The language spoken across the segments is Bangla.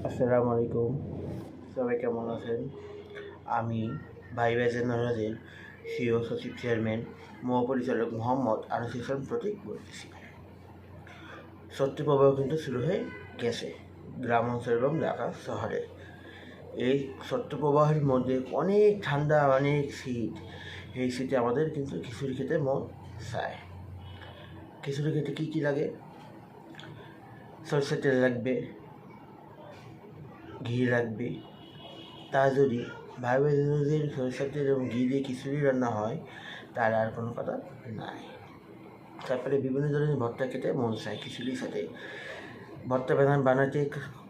আসসালামু আলাইকুম। সবাই কেমন আছেন? আমি ভাইবা জেনারেলের সিও সচিব চেয়ারম্যান মহাপরিচালক মোহাম্মদ আনিস হাসান প্রতীক বলতেছি। শৈত্যপ্রবাহ কিন্তু শুরু হয়ে গেছে গ্রাম অঞ্চল এবং ঢাকা শহরে। এই শৈত্যপ্রবাহের মধ্যে অনেক ঠান্ডা, অনেক শীত। এই শীতে আমাদের কিন্তু খিচুড়ি খেতে মন চায়। খিচুড়ি খেতে কী লাগে? সরষের তেল লাগবে, ঘি লাগবে। তা যদি ভাইবা জেনারেলের সরষের তেল এবং ঘি দিয়ে খিচুড়ি রান্না হয়, তার আর কোনো কথা নাই। তারপরে বিভিন্ন ধরনের ভর্তা খেতে মন চায় খিচুড়ির সাথে। ভর্তা বানাতে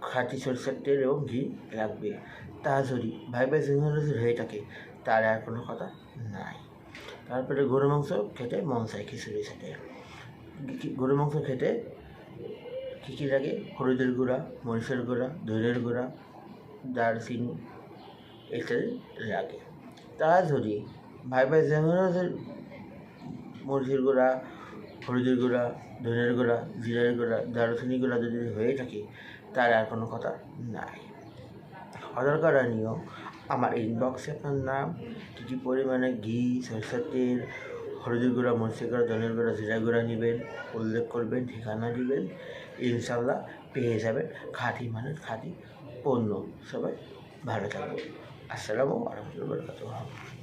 খাঁটি সরষের তেল এবং ঘি লাগবে। তা যদি ভাইবা জেনারেলের হয়ে থাকে, তার আর কোনো কথা নাই। তারপরে গরু মাংস খেতে মন চায় খিচুড়ির সাথে। গরু মাংস খেতে কী লাগে? হলুদের গুঁড়া, মরিচের গুঁড়া, ধনের গুঁড়া, দারচিনি ইত্যাদি লাগে। তা যদি ভাইবা জেনারেলের মরিচের গুঁড়া, হলুদের গুঁড়া, ধনের গুঁড়া, জিরার গুঁড়া, দারুচিনি গুঁড়া যদি হয়ে থাকে, তার আর কোনো কথা নাই। অর্ডার করার নিয়ম: আমার ইনবক্সে আপনার নাম, কী পরিমাণে ঘি, সরষের তেল, হলুদের গুঁড়া, মরিচের গুঁড়া, ধনের গুঁড়া, জিরা গুঁড়া নেবেন উল্লেখ করবেন, ঠিকানা দিবেন। ইনশাল্লাহ পেয়ে যাবেন খাঁটি মানের খাঁটি পণ্য। সবাই ভালো থাকবেন। আসসালামু আলাইকুম।